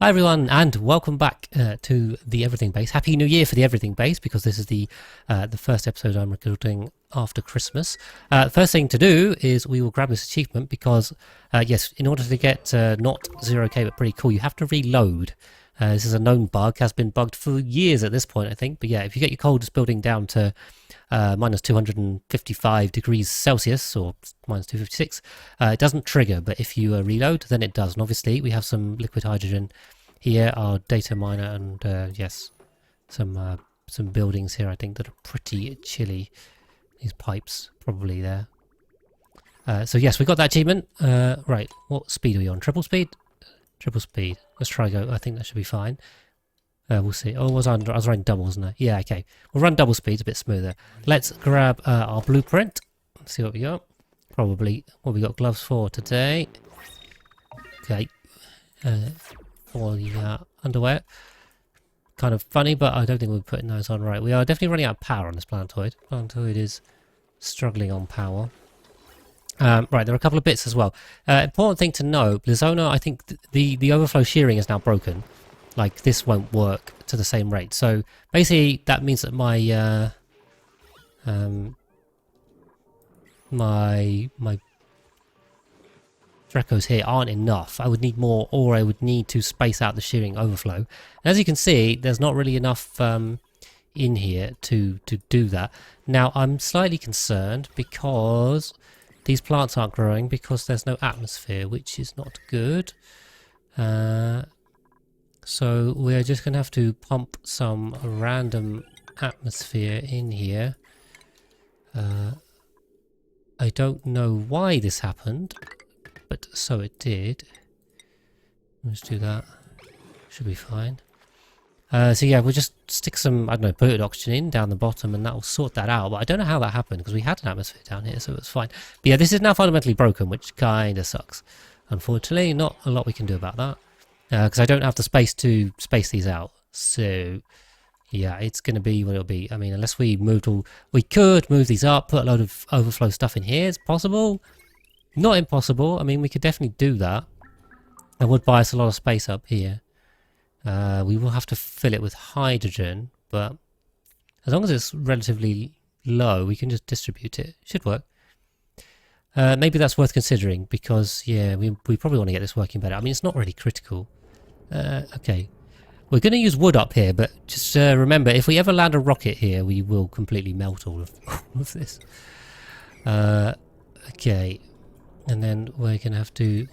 Hi everyone, and welcome back to the Everything Base. Happy New Year for the Everything Base, because this is the first episode I'm recording after Christmas. First thing to do is we will grab this achievement because, yes, in order to get not 0k but pretty cool, you have to reload. This is a known bug, has been bugged for years at this point, I think. But yeah, if you get your coldest building down to minus 255 degrees Celsius or minus 256, it doesn't trigger, but if you reload, then it does. And obviously, we have some liquid hydrogen here, our data miner, and yes, some buildings here, I think, that are pretty chilly. These pipes probably there. So yes, we got that achievement. Right, what speed are we on? Triple speed? Triple speed. Let's try go. I think that should be fine. We'll see. Oh, I was running double, wasn't I? Yeah, okay. We'll run double speed, it's a bit smoother. Let's grab our blueprint. Let's see what we got. Probably what we got gloves for today. Okay. For the underwear. Kind of funny, but I don't think we're putting those on right. We are definitely running out of power on this planetoid. Planetoid is struggling on power. Right, there are a couple of bits as well. Important thing to know, Blizona, I think the overflow shearing is now broken. Like, this won't work to the same rate. So, basically, that means that my my Dracos here aren't enough. I would need more, or I would need to space out the shearing overflow. And as you can see, there's not really enough in here to do that. Now, I'm slightly concerned because these plants aren't growing because there's no atmosphere, which is not good. So we're just going to have to pump some random atmosphere in here. I don't know why this happened, but so it did. Let's do that. Should be fine. So yeah, we'll just stick some, I don't know, polluted oxygen in down the bottom, and that will sort that out. But I don't know how that happened because we had an atmosphere down here, so it was fine. But yeah, this is now fundamentally broken, which kind of sucks. Unfortunately, not a lot we can do about that because I don't have the space to space these out. So yeah, it's going to be what it'll be. I mean, unless we moved all, we could move these up, put a load of overflow stuff in here. It's possible. Not impossible. I mean, we could definitely do that. It would buy us a lot of space up here. We will have to fill it with hydrogen, but as long as it's relatively low, we can just distribute it. Should work. Maybe that's worth considering because, yeah, we probably want to get this working better. I mean, it's not really critical. Okay. We're going to use wood up here, but just remember, if we ever land a rocket here, we will completely melt all of this. Okay. And then we're going to have to,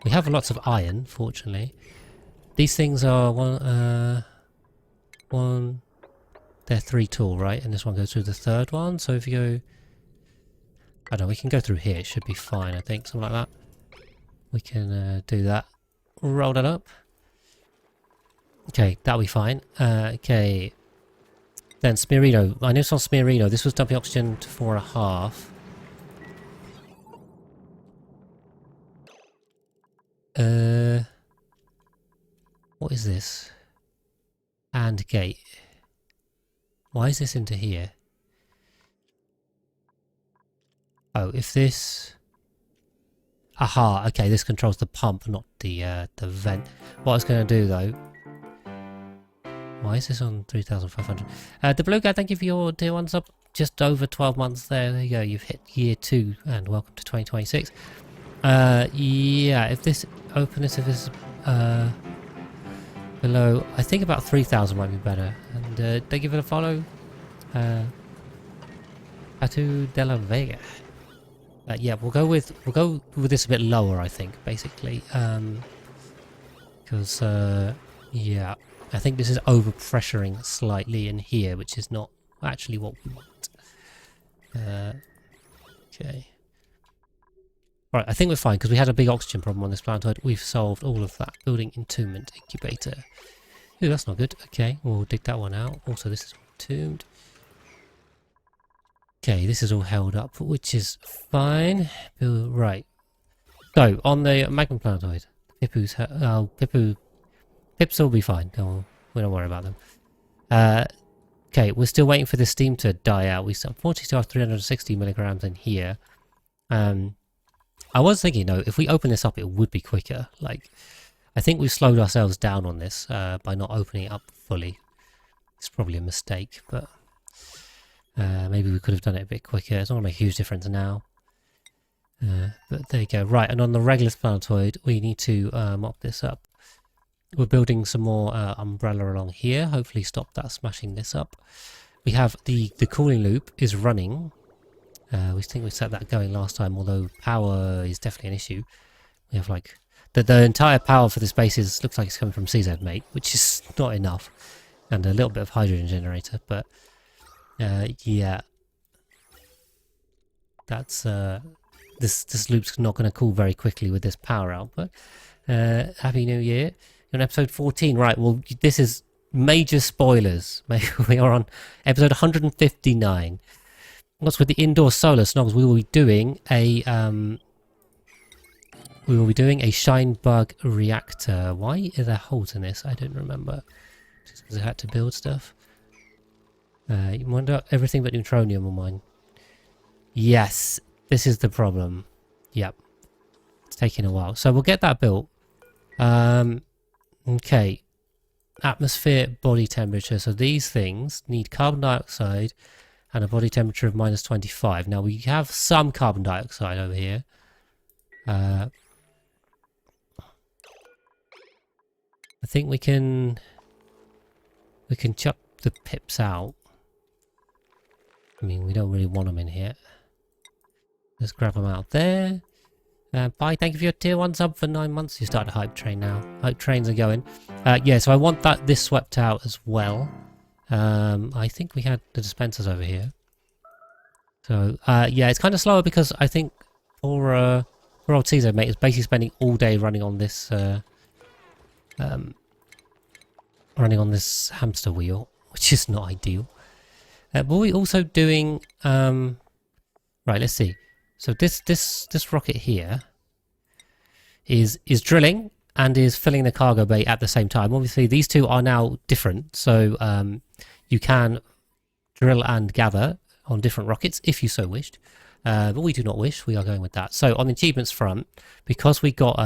we have lots of iron, fortunately. These things are they're 3 tall, right? And this one goes through the third one. So if you go, I don't know, we can go through here. It should be fine, I think. Something like that. We can do that. Roll that up. Okay, that'll be fine. Okay. Then Smearino. I noticed on Smearino, this was dumping oxygen to 4.5. What is this? And gate. Why is this into here? Oh, if this... Aha, okay, this controls the pump, not the vent. What I was going to do, though... Why is this on 3,500? The blue guy, thank you for your tier 1 sub. Just over 12 months there. There you go, you've hit year 2, and welcome to 2026. Yeah, if this... Open this, if this... below, I think about 3,000 might be better. And they give it a follow. Atu de la Vega. Yeah, we'll go with this a bit lower, I think, basically. Because yeah, I think this is over pressuring slightly in here, which is not actually what we want. Okay. Right, I think we're fine because we had a big oxygen problem on this planetoid. We've solved all of that. Building entombment incubator. Ooh, that's not good. Okay, we'll dig that one out. Also, this is entombed. Okay, this is all held up, which is fine. Right. So, on the magma planetoid, Pips will be fine. We don't worry about them. Okay, we're still waiting for the steam to die out. We unfortunately still have 360 milligrams in here. I was thinking, though, if we open this up, it would be quicker. Like, I think we've slowed ourselves down on this by not opening it up fully. It's probably a mistake, but maybe we could have done it a bit quicker. It's not going to make a huge difference now. But there you go. Right, and on the Regalith planetoid, we need to mop this up. We're building some more umbrella along here. Hopefully stop that smashing this up. We have the cooling loop is running. We think we set that going last time, although power is definitely an issue. We have like the entire power for this base looks like it's coming from CZ mate, which is not enough, and a little bit of hydrogen generator. But yeah, that's this loop's not going to cool very quickly with this power output. Happy New Year! You're on episode 14, right? Well, this is major spoilers. We are on episode 159. What's with the indoor solar snogs? We will be doing a shine bug reactor. Why are there holes in this? I don't remember. Just because I had to build stuff. You wonder everything but neutronium on mine. Yes, this is the problem. Yep, it's taking a while, so we'll get that built. Okay, atmosphere, body temperature. So these things need carbon dioxide and a body temperature of -25. Now we have some carbon dioxide over here. I think we can chuck the pips out. I mean, we don't really want them in here. Let's grab them out there. Bye, thank you for your tier 1 sub for 9 months. You started a hype train now. Hype trains are going. Yeah, so I want this swept out as well. I think we had the dispensers over here. So, yeah, it's kind of slower because I think poor old Caesar, mate, is basically spending all day running on this hamster wheel, which is not ideal. But we're also doing... right, let's see. So this rocket here is drilling and is filling the cargo bay at the same time. Obviously, these two are now different, so you can drill and gather on different rockets if you so wished. But we do not wish. We are going with that. So on the achievements front, because we got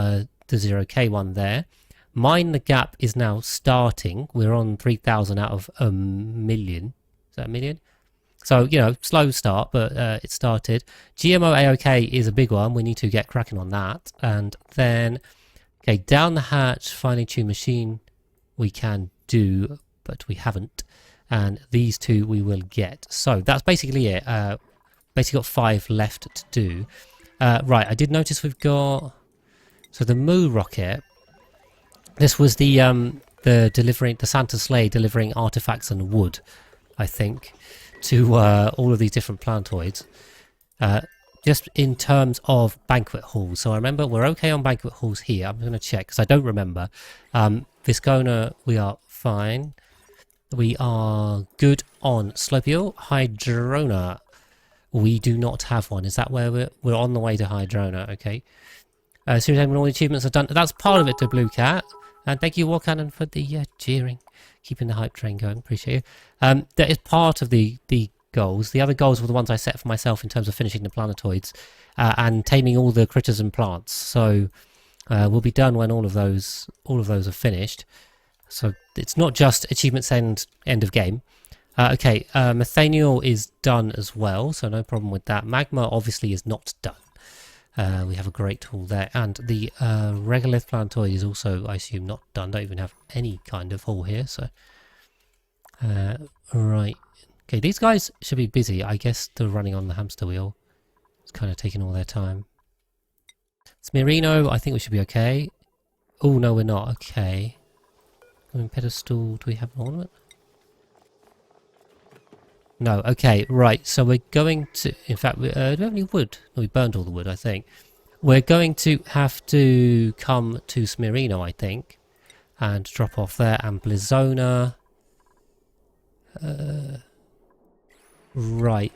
the 0k one there, Mine the Gap is now starting. We're on 3,000 out of a million. Is that a million? So, you know, slow start, but it started. GMO AOK is a big one. We need to get cracking on that. And then, okay, down the hatch, finely tuned machine we can do, but we haven't. And these two we will get. So that's basically it. Basically got 5 left to do. Right, I did notice we've got... So the Moo rocket, this was the Santa sleigh delivering artifacts and wood, I think, to all of these different planetoids, just in terms of banquet halls. So I remember we're okay on banquet halls here. I'm going to check because I don't remember. Viscona, we are fine. We are good on Slopio. Hydrona, we do not have one. Is that where we're on the way to Hydrona? Okay. Seriously, when all the achievements are done, that's part of it to Blue Cat. And thank you, Warcannon, for the cheering. Keeping the hype train going, appreciate you. That is part of the goals. The other goals were the ones I set for myself in terms of finishing the planetoids and taming all the critters and plants. So we'll be done when all of those are finished. So it's not just achievements end of game. Okay, Methaniel is done as well, so no problem with that. Magma obviously is not done. We have a great tool there, and the Regalith planetoid is also, I assume, not done. Don't even have any kind of haul here, so... right. Okay, these guys should be busy. I guess they're running on the hamster wheel. It's kind of taking all their time. Smirino, I think we should be okay. Oh, no, we're not. Okay. I mean, pedestal, do we have an ornament? No, okay, right, so we're going to, in fact, do we have any wood? No, we burned all the wood, I think. We're going to have to come to Smirino, I think, and drop off there, and Blizona. Right.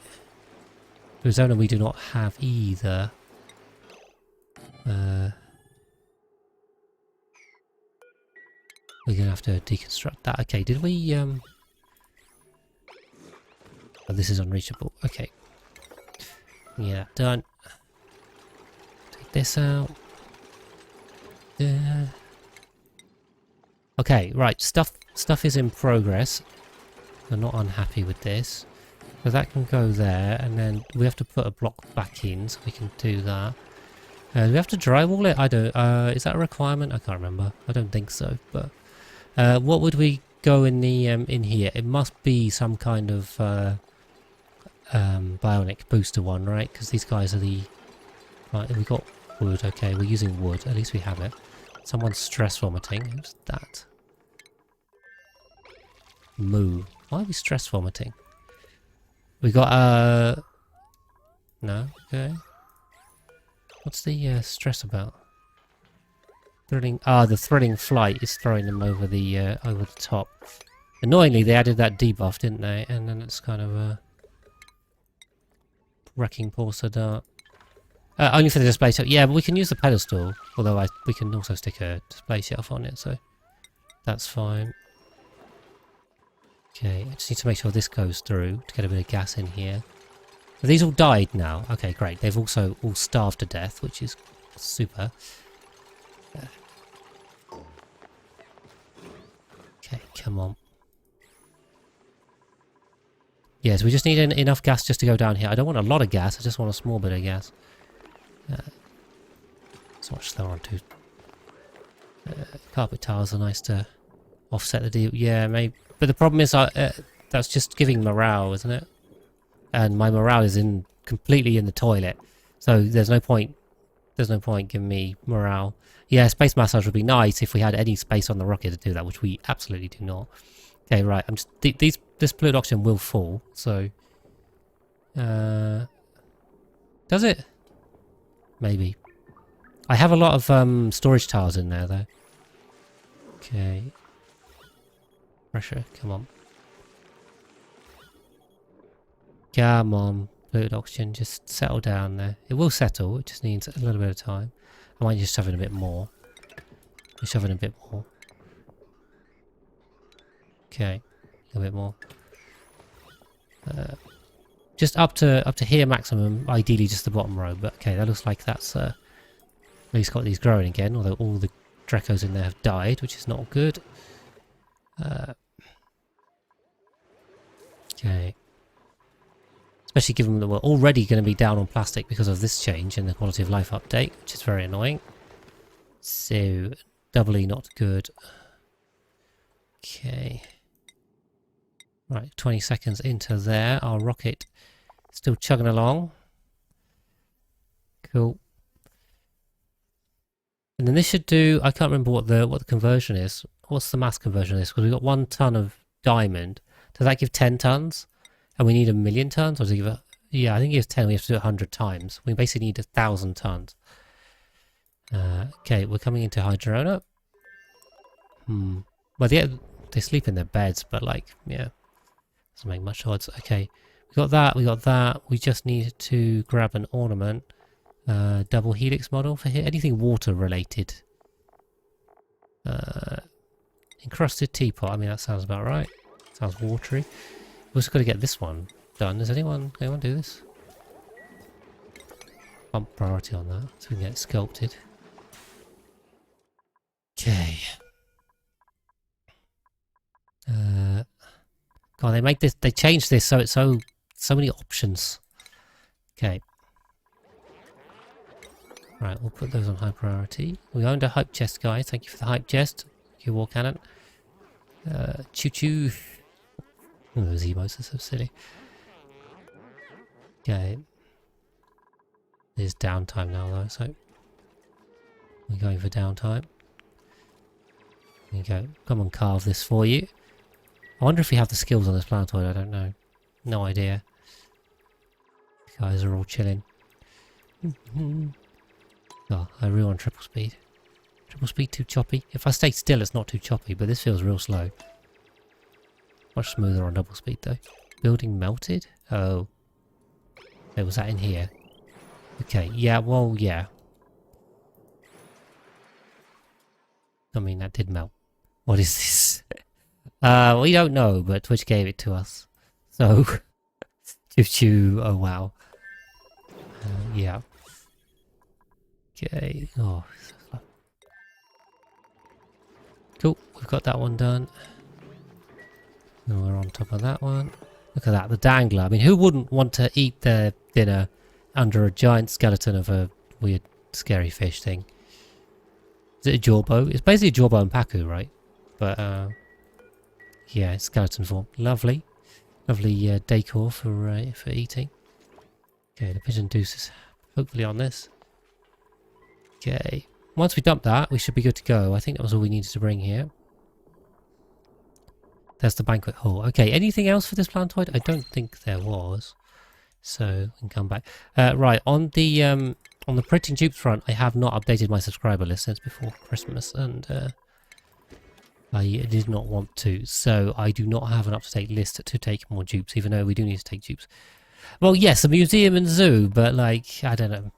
Blizona we do not have either. We're going to have to deconstruct that. Okay, did we, Oh, this is unreachable. Okay. Yeah, done. Take this out. Okay, right. Stuff is in progress. I'm not unhappy with this. So that can go there, and then we have to put a block back in, so we can do that. Do we have to drywall it? I don't. Is that a requirement? I can't remember. I don't think so. But what would we go in the in here? It must be some kind of bionic booster one, right? Because these guys are the. Right, we got wood. Okay, we're using wood. At least we have it. Someone's stress vomiting. Who's that? Moo. Why are we stress vomiting? We got no. Okay. What's the stress about? Thrilling. Ah, the thrilling flight is throwing them over the top. Annoyingly, they added that debuff, didn't they? And then it's kind of wrecking poor Dart. Only for the display shelf. Yeah, but we can use the pedestal. Although we can also stick a display shelf on it, so that's fine. Okay, I just need to make sure this goes through to get a bit of gas in here. Have these all died now? Okay, great. They've also all starved to death, which is super. Okay, come on. Yes, we just need enough gas just to go down here. I don't want a lot of gas, I just want a small bit of gas. So much slower on two. Carpet tiles are nice to offset the deal. Yeah, maybe. But the problem is that's just giving morale, isn't it? And my morale is completely in the toilet. So there's no point. There's no point giving me morale. Yeah, space massage would be nice if we had any space on the rocket to do that, which we absolutely do not. Okay, right. I'm just this fluid oxygen will fall. So, does it? Maybe. I have a lot of storage tiles in there, though. Okay. Pressure, come on. Come on, fluid oxygen, just settle down there. It will settle, it just needs a little bit of time. I might just shove in a bit more. Shove in a bit more. Okay, a bit more. Just up to here maximum, ideally just the bottom row, but okay, that looks like that's at least got these growing again, although all the Drecos in there have died, which is not good. Okay. Especially given that we're already going to be down on plastic because of this change in the quality of life update, which is very annoying. So, doubly not good. Okay. Right, 20 seconds into there. Our rocket still chugging along. Cool. And then this should do, I can't remember what the conversion is. What's the mass conversion of this? Because we've got 1 ton of diamond. Does that give 10 tons? And we need 1,000,000 tons? Or does it give yeah, I think it gives 10. We have to do it 100 times. We basically need 1,000 tons. Okay, we're coming into Hydrona. Well, they sleep in their beds, but like, yeah. Doesn't make much odds. Okay, we got that, we got that. We just need to grab an ornament. Double helix model for here. Anything water related. Encrusted teapot. I mean, that sounds about right. Sounds watery. We've also got to get this one done. Does anyone do this? Bump priority on that so we can get it sculpted. Okay. God, they make this. They changed this so it's so many options. Okay. Right, we'll put those on high priority. We owned a hype chest, guys. Thank you for the hype chest. Thank you, war cannon. Choo choo. Oh, those emotes are so silly. Okay. There's downtime now, though, so we're going for downtime. There you go. Come on, carve this for you. I wonder if we have the skills on this planetoid. I don't know. No idea. You guys are all chilling. Oh, I really want triple speed. Triple speed too choppy. If I stay still, it's not too choppy, but this feels real slow. Much smoother on double speed, though. Building melted? Oh. Hey, was that in here? Okay, yeah, well, yeah. I mean, that did melt. What is this? We don't know, but Twitch gave it to us. So, choo-choo, oh wow. Yeah. Okay, oh. Cool, we've got that one done. And we're on top of that one. Look at that, the dangler. I mean, who wouldn't want to eat their dinner under a giant skeleton of a weird, scary fish thing? Is it a jawbo? It's basically a jawbo and paku, right? But, yeah, skeleton form. Lovely. Lovely decor for eating. Okay, the pigeon deuce is hopefully on this. Okay. Once we dump that, we should be good to go. I think that was all we needed to bring here. There's the banquet hall. Okay, anything else for this planetoid? I don't think there was. So, we can come back. Right, on the printing dupes front, I have not updated my subscriber list since before Christmas, and I did not want to. So, I do not have an up-to-date list to take more dupes, even though we do need to take dupes. Well, yes, a museum and zoo, but, like, I don't know.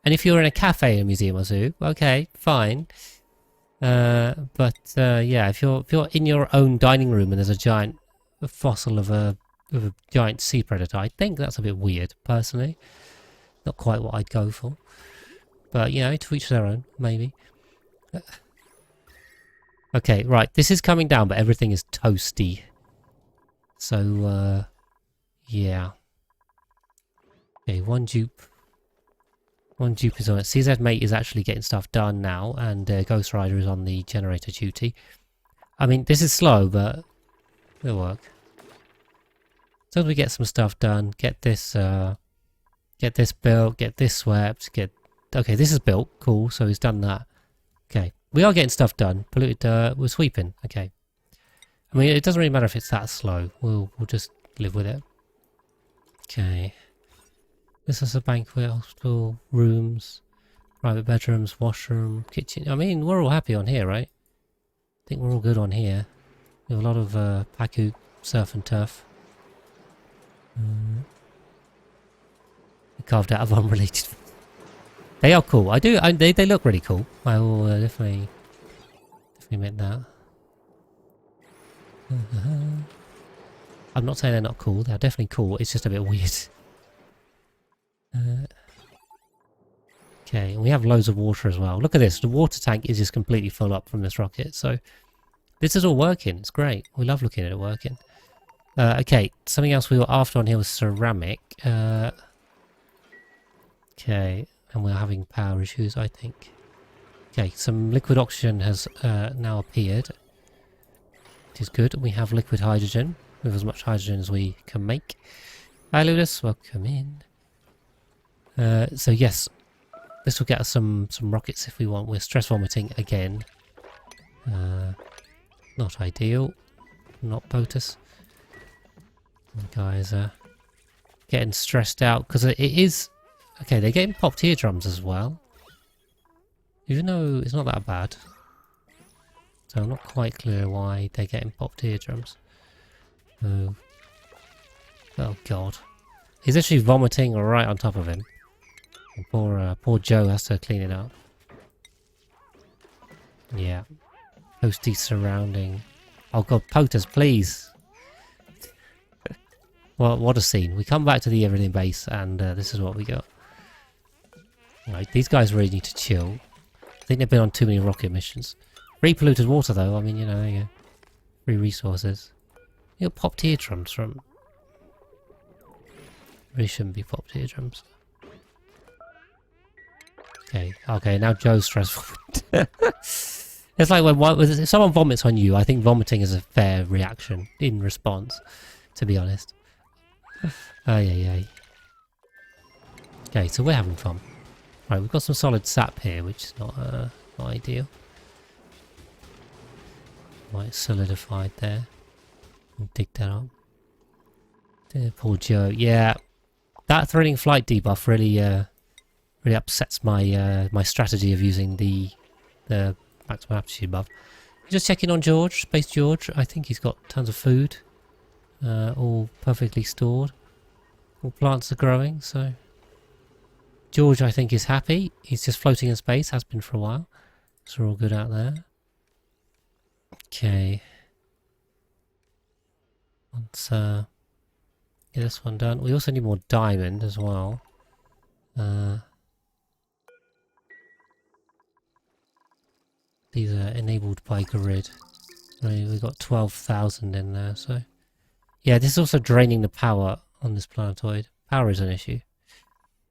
And if you're in a cafe, a museum or zoo, okay, fine. Yeah, if you're in your own dining room and there's a giant fossil of a giant sea predator, I think that's a bit weird, personally. Not quite what I'd go for. But, you know, to each their own, maybe. Okay, right, this is coming down, but everything is toasty. So, yeah. Okay, one dupe. One dupe is on it. CZ Mate is actually getting stuff done now, and Ghost Rider is on the generator duty. I mean, this is slow, but it'll work. So as we get some stuff done, get this built, get this swept, okay, this is built, cool. So he's done that. Okay, we are getting stuff done. Polluted dirt, we're sweeping. Okay, I mean, it doesn't really matter if it's that slow. We'll just live with it. Okay. This is a banquet, hospital, rooms, private bedrooms, washroom, kitchen. I mean, we're all happy on here, right? I think we're all good on here. We have a lot of paku, surf and turf. Carved out of unrelated. They are cool. They look really cool. I will definitely admit that. I'm not saying they're not cool. They're definitely cool. It's just a bit weird. Okay, and we have loads of water as well. Look at this. The water tank is just completely full up from this rocket. So this is all working. It's great. We love looking at it working. Okay, something else we were after on here was ceramic. Okay, and we're having power issues, I think. Okay, some liquid oxygen has now appeared. It is good. We have liquid hydrogen. We have as much hydrogen as we can make. Hi, Ludus. Welcome in. So yes, this will get us some rockets if we want. We're stress vomiting again. Not ideal. Not POTUS. Guys are getting stressed out because it is... Okay, they're getting popped eardrums as well. Even though it's not that bad. So I'm not quite clear why they're getting popped eardrums. Oh. Oh god. He's actually vomiting right on top of him. And poor Joe has to clean it up. Yeah. Toasty surrounding. Oh god, POTUS, please! Well, what a scene. We come back to the everything base and this is what we got. Right, these guys really need to chill. I think they've been on too many rocket missions. Free polluted water though, I mean, you know, there you go. Free resources. You got popped eardrums from... Really shouldn't be popped eardrums. Okay, now Joe's stressful. It's like when if someone vomits on you, I think vomiting is a fair reaction in response, to be honest. Ay. Okay, so we're having fun. Right, we've got some solid sap here, which is not ideal. Right, solidified there. We'll dig that up. Poor Joe. Yeah, that thrilling flight debuff really upsets my my strategy of using the maximum aptitude buff. Just checking on George, Space George. I think he's got tons of food, all perfectly stored. All plants are growing, so George, I think, is happy. He's just floating in space, has been for a while. So we're all good out there. Okay. Let's get this one done. We also need more diamond as well. These are enabled by grid. We've got 12,000 in there, so... Yeah, this is also draining the power on this planetoid. Power is an issue.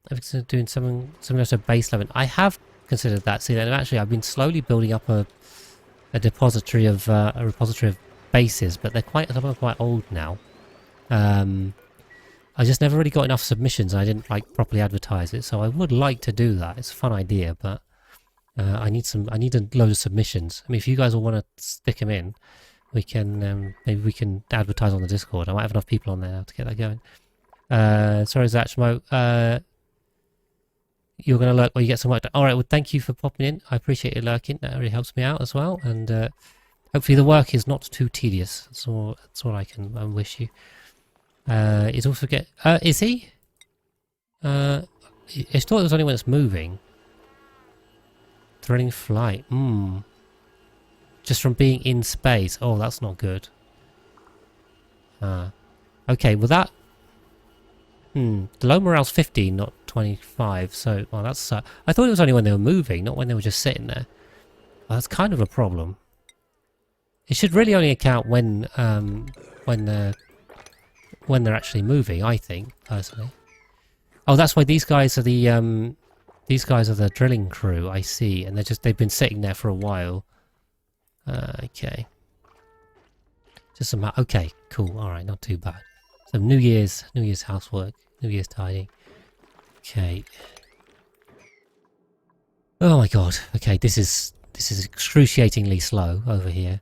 I'm doing something similar to base level. I have considered that. See, actually, I've been slowly building up a repository of bases, but some of them are quite old now. I just never really got enough submissions. I didn't properly advertise it, so I would like to do that. It's a fun idea, but I need a load of submissions. I mean, if you guys all want to stick them in, we can maybe we can advertise on the Discord. I might have enough people on there now to get that going. Sorry, Zachmo. You're going to lurk while you get some work done. All right, well, thank you for popping in. I appreciate you lurking. That really helps me out as well. And hopefully the work is not too tedious. That's all I can wish you. He's also is he? I thought it was only when it's moving. Threading flight. Just from being in space. Oh, that's not good. Okay, well that... the low morale's 15, not 25, so... Well, that's... I thought it was only when they were moving, not when they were just sitting there. Well, that's kind of a problem. It should really only account when they're actually moving, I think, personally. Oh, that's why these guys are the drilling crew, I see, and they've been sitting there for a while. Okay. Okay, cool, alright, not too bad. So New Year's housework, New Year's tidying. Okay. Oh my god, okay, this is excruciatingly slow over here.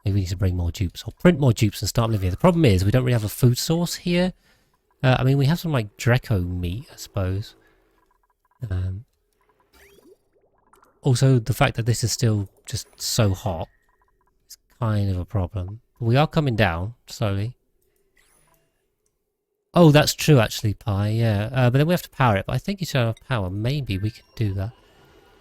Maybe we need to bring more dupes or print more dupes and start living here. The problem is we don't really have a food source here. I mean, we have some Draco meat, I suppose. Also, the fact that this is still just so hot is kind of a problem. We are coming down slowly. Oh, that's true, actually, Pi. Yeah, but then we have to power it. But I think you should have power. Maybe we can do that.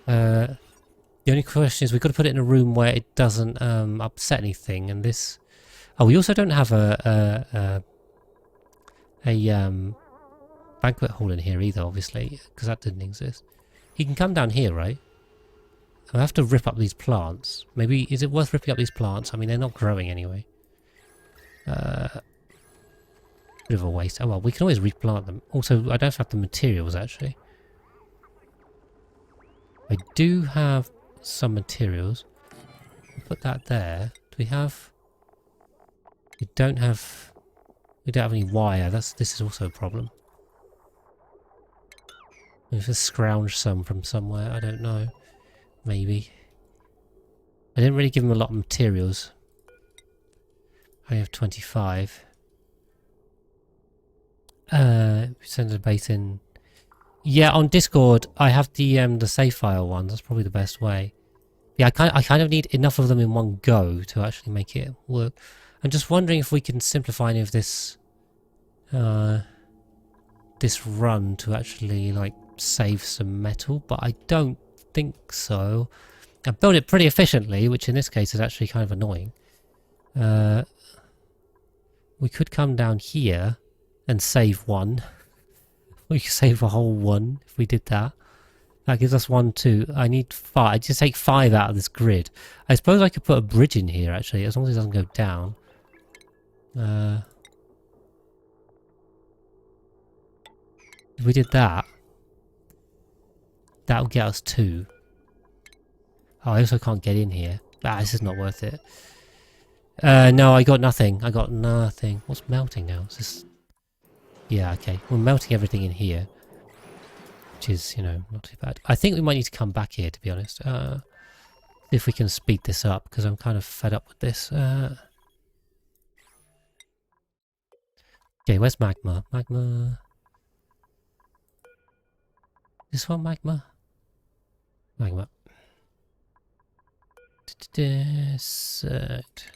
The only question is we've got to put it in a room where it doesn't upset anything. And this... Oh, we also don't have a banquet hall in here either, obviously, because that didn't exist. He can come down here, right? I have to rip up these plants. Maybe, is it worth ripping up these plants? I mean, they're not growing anyway. Bit of a waste. Oh well, we can always replant them. Also, I don't have the materials, actually. I do have some materials. Put that there. Do we have... We don't have any wire. This is also a problem. We have to scrounge some from somewhere. I don't know. Maybe. I didn't really give him a lot of materials. I have 25. Send a base in. Yeah, on Discord I have the save file ones. That's probably the best way. Yeah, I kind of need enough of them in one go to actually make it work. I'm just wondering if we can simplify any of this this run to actually save some metal, but I don't think so. I built it pretty efficiently, which in this case is actually kind of annoying. We could come down here and save one. We could save a whole one if we did that. That gives us 1, 2. I need 5. I just take 5 out of this grid. I suppose I could put a bridge in here actually, as long as it doesn't go down. If we did that, that would get us 2. Oh, I also can't get in here. This is not worth it. No, I got nothing. I got nothing. What's melting now? Is this... Yeah, okay. We're melting everything in here. Which is, not too bad. I think we might need to come back here, to be honest. If we can speed this up, because I'm kind of fed up with this. Okay, where's magma? Magma... This one, magma? Magma. Desert.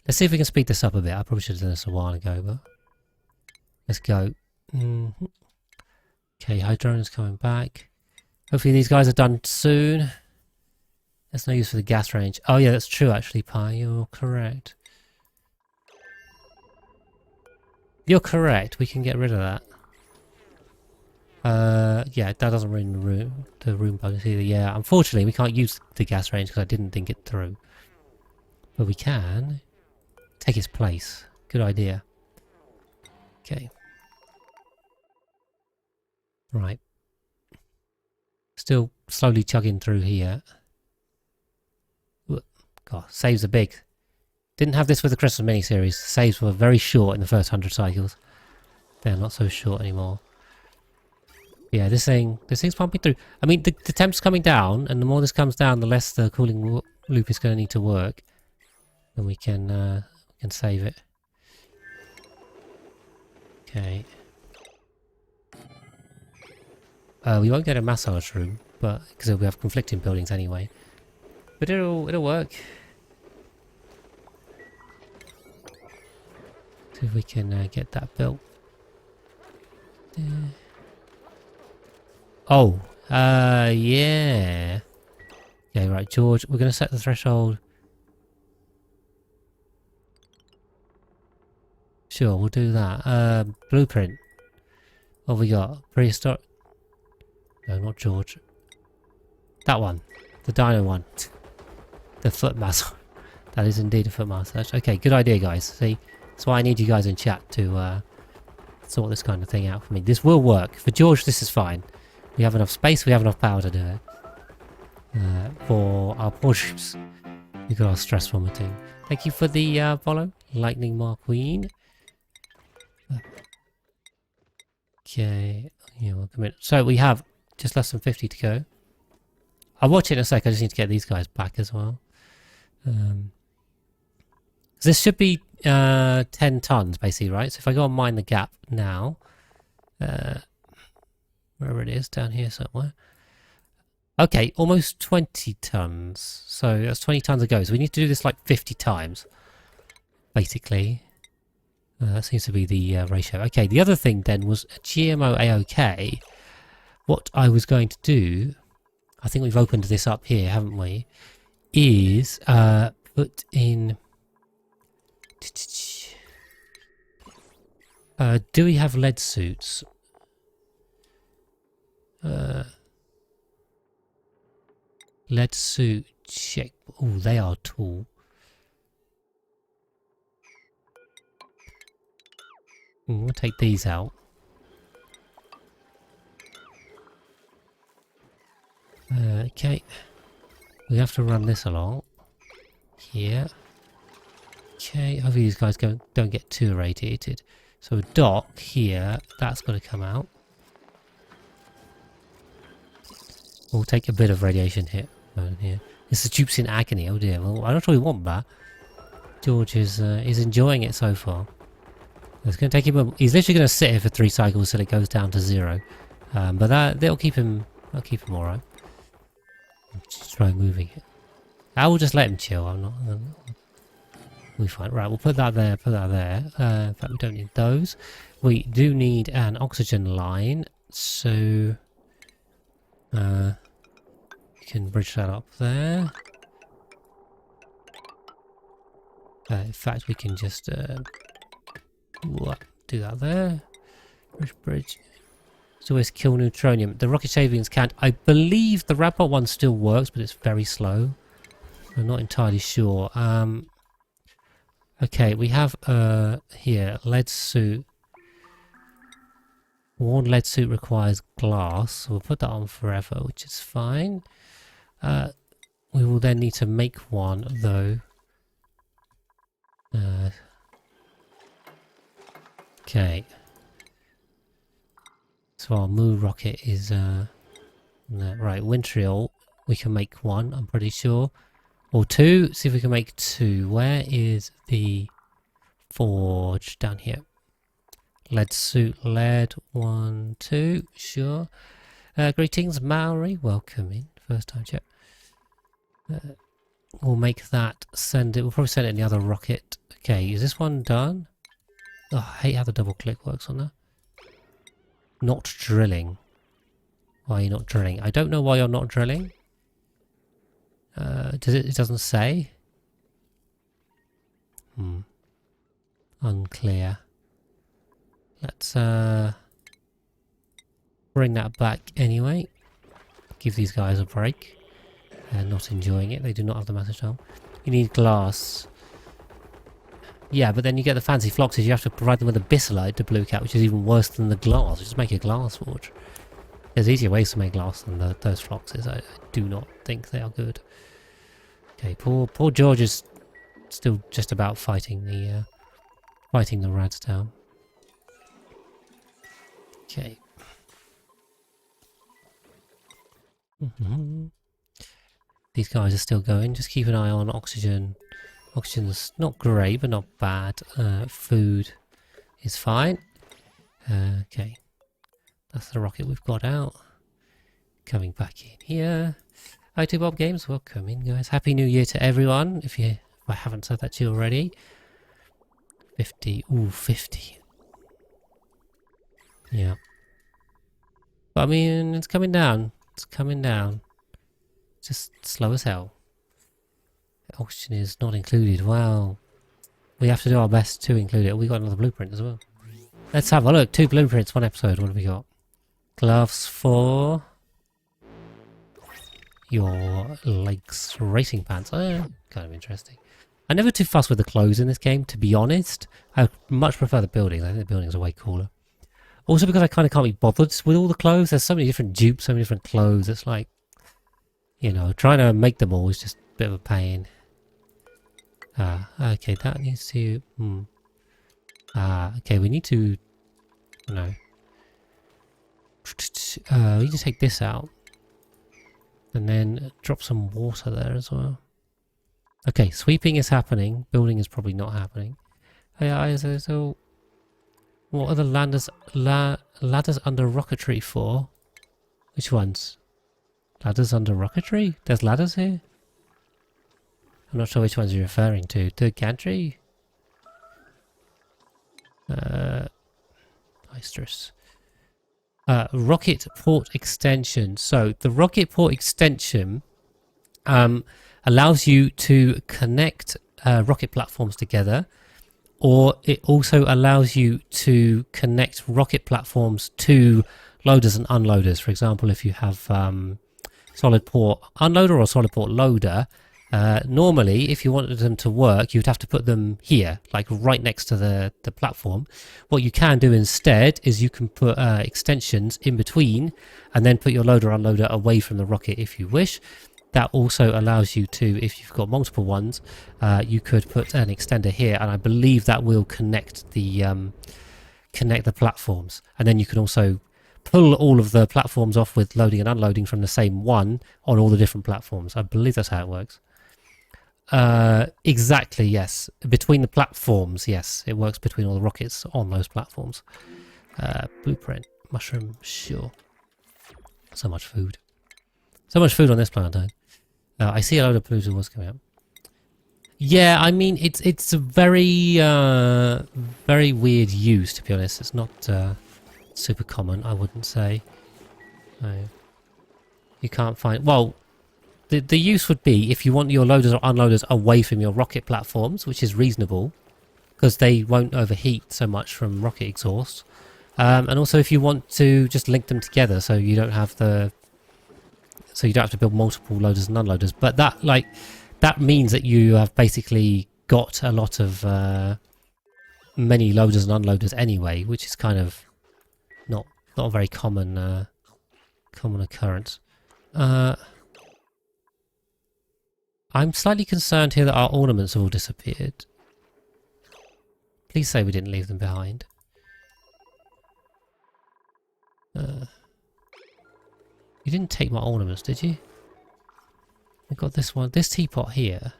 Let's see if we can speed this up a bit. I probably should have done this a while ago, but... Let's go. Okay, Hydrone's coming back. Hopefully these guys are done soon. There's no use for the gas range. Oh yeah, that's true actually, Pi. You're correct. You're correct. We can get rid of that. Yeah, that doesn't ruin the room bugs either. Yeah, unfortunately we can't use the gas range because I didn't think it through. But we can take its place. Good idea. Okay. Right. Still slowly chugging through here. God, saves are big. Didn't have this with the Christmas mini-series. Saves were very short in the first 100 cycles. They're not so short anymore. Yeah, this thing's pumping through. I mean, the temp's coming down, and the more this comes down, the less the cooling loop is going to need to work. And we can save it. Okay. We won't get a massage room, but because we have conflicting buildings anyway. But it'll work. See if we can get that built. Oh, yeah. Okay, right, George, we're going to set the threshold. Sure, we'll do that. Blueprint. What have we got? Prehistoric. No, not George. That one. The dino one. The foot massage. That is indeed a foot massage. Okay, good idea, guys. See, that's why I need you guys in chat to sort this kind of thing out for me. This will work. For George, this is fine. We have enough space, we have enough power to do it. For our poor ships, we've got our stress vomiting. Thank you for the follow, Lightning McQueen. Okay, yeah, welcome in. So we have just less than 50 to go. I'll watch it in a sec, I just need to get these guys back as well. This should be 10 tons basically, right? So if I go and mine the gap now, wherever it is, down here somewhere. Okay, almost 20 tons. So that's 20 tons a go. So we need to do this like 50 times, basically. That seems to be the ratio. Okay, the other thing then was GMO AOK. What I was going to do, I think we've opened this up here, haven't we? Is put in... do we have lead suits? Lead suit check. Oh, they are tall. We'll take these out. Okay. We have to run this along. Here. Okay, hopefully these guys don't get too irradiated. So a dock here, that's got to come out. We'll take a bit of radiation hit here. This is Dupes in agony. Oh dear. Well, I don't really want that. George is enjoying it so far. It's going to take him. He's literally going to sit here for 3 cycles till it goes down to 0. But that'll keep him. That'll keep him all right. Just try moving it. I will just let him chill. I'm not. We fine. Right. We'll put that there. Put that there. In fact, we don't need those. We do need an oxygen line. So. We can bridge that up there. In fact, we can just do that there. Bridge. So always kill neutronium. The rocket shavings can't. I believe the Raptor one still works, but it's very slow. I'm not entirely sure. Okay, we have here lead suit. Worn lead suit requires glass, so we'll put that on forever, which is fine. We will then need to make one though. Okay. So our Moo rocket is right, Wintriol, we can make one, I'm pretty sure. Or 2, see if we can make 2. Where is the forge? Down here. Lead suit, lead, 1, 2, sure. Greetings, Maori, welcome in, first time check. We'll make that, send it, we'll probably send it in the other rocket. Okay, is this one done? Oh, I hate how the double click works on that. Not drilling. Why are you not drilling? I don't know why you're not drilling. It doesn't say. Unclear. Let's bring that back anyway. Give these guys a break. They're not enjoying it. They do not have the massive home. You need glass. Yeah, but then you get the fancy floxes. You have to provide them with a byssolite to blue cat, which is even worse than the glass. Just make a glass forge. There's easier ways to make glass than those floxes. I do not think they are good. Okay, poor George is still just about fighting the rads down. Okay. These guys are still going. Just keep an eye on oxygen. Oxygen's not great, but not bad. Food is fine. Okay. That's the rocket we've got out. Coming back in here. Hi to Bob Games. Welcome in, guys. Happy New Year to everyone. If I haven't said that to you already. 50. Ooh, 50. Yeah. But I mean, it's coming down. It's coming down. Just slow as hell. Oxygen is not included. Wow. We have to do our best to include it. We got another blueprint as well. Let's have a look. 2 blueprints, 1 episode. What have we got? Gloves for your legs. Racing pants. Oh, kind of interesting. I'm never too fussed with the clothes in this game, to be honest. I much prefer the buildings. I think the buildings are way cooler. Also because I kind of can't be bothered with all the clothes. There's so many different dupes, so many different clothes. It's like, you know, trying to make them all is just a bit of a pain. Okay, that needs to... okay, we need to... No. We need to take this out. And then drop some water there as well. Okay, sweeping is happening. Building is probably not happening. So what are the ladders under rocketry for? Which ones? Ladders under rocketry? There's ladders here? I'm not sure which ones you're referring to. The gantry? Oysters. Rocket port extension. So the rocket port extension allows you to connect rocket platforms together, or it also allows you to connect rocket platforms to loaders and unloaders. For example, if you have solid port unloader or solid port loader, normally if you wanted them to work, you'd have to put them here, like right next to the platform. What you can do instead is you can put extensions in between and then put your loader unloader away from the rocket if you wish. That also allows you to, if you've got multiple ones, you could put an extender here, and I believe that will connect the platforms. And then you can also pull all of the platforms off with loading and unloading from the same one on all the different platforms. I believe that's how it works. Exactly, yes. Between the platforms, yes. It works between all the rockets on those platforms. Blueprint. Mushroom, sure. So much food. So much food on this planet. I see a load of Pluto was coming up. Yeah, I mean, it's a very, very weird use, to be honest. It's not super common, I wouldn't say. You can't find... Well, the use would be if you want your loaders or unloaders away from your rocket platforms, which is reasonable, because they won't overheat so much from rocket exhaust. And also if you want to just link them together so you don't have to build multiple loaders and unloaders. But that means that you have basically got a lot of many loaders and unloaders anyway, which is kind of not a very common occurrence. I'm slightly concerned here that our ornaments have all disappeared. Please say we didn't leave them behind. You didn't take my ornaments, did you? I got this one, this teapot here.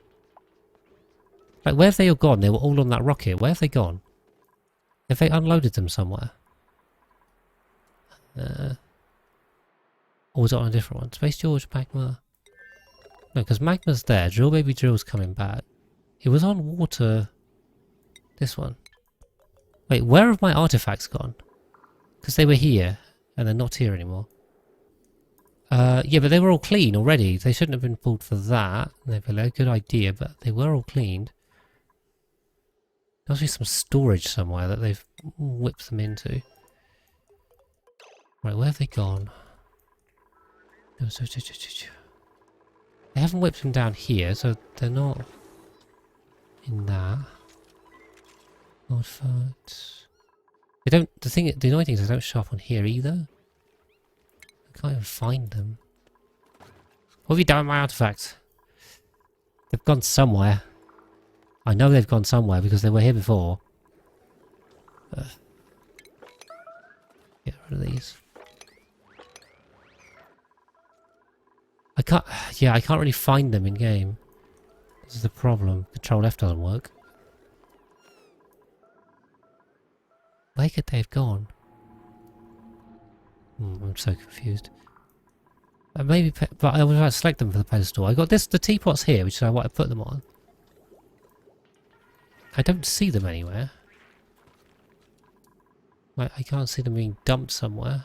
Like, where have they all gone? They were all on that rocket. Where have they gone? Have they unloaded them somewhere? Or was it on a different one? Space George, Magma? No, because Magma's there. Drill Baby Drill's coming back. It was on water. This one. Wait, where have my artifacts gone? Because they were here, and they're not here anymore. Yeah, but they were all clean already. They shouldn't have been pulled for that. They've a good idea, but they were all cleaned. There must be some storage somewhere that they've whipped them into. Right, where have they gone? They haven't whipped them down here, so they're not in that. Odd facts. They don't. The annoying thing is they don't show up on here either. I can't even find them. What have you done with my artifacts? They've gone somewhere. I know they've gone somewhere because they were here before. Get rid of these. I can't. Yeah, I can't really find them in game. This is the problem. Control F doesn't work. Where could they have gone? I'm so confused. Maybe, but I was about to select them for the pedestal. I got the teapots here, which is what I put them on. I don't see them anywhere. I can't see them being dumped somewhere.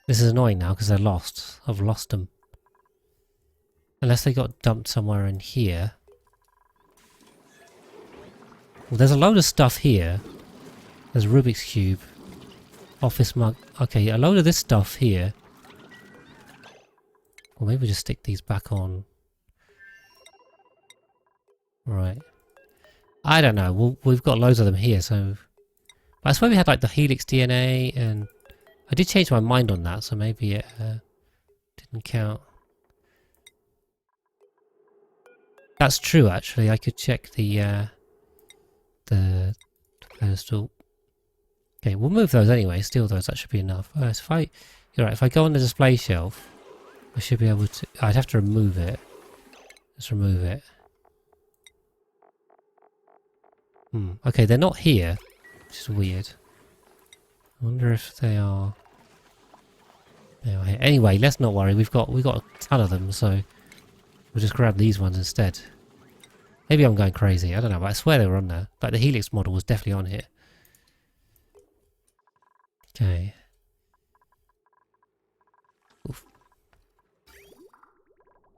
This is annoying now because they're lost. I've lost them. Unless they got dumped somewhere in here. Well, there's a load of stuff here. There's a Rubik's Cube. Office mug. Okay, a load of this stuff here. Or maybe just stick these back on. Right. I don't know. We've got loads of them here, so... But I swear we had like the Helix DNA, and... I did change my mind on that, so maybe it didn't count. That's true, actually. I could check the pedestal. Okay, we'll move those anyway. Steal those. That should be enough. So you're right. If I go on the display shelf, I should be able to. I'd have to remove it. Let's remove it. Okay, they're not here, which is weird. I wonder if they are. Here. Anyway, let's not worry. We've got a ton of them, so we'll just grab these ones instead. Maybe I'm going crazy. I don't know, but I swear they were on there. But the Helix model was definitely on here. Okay. Oof.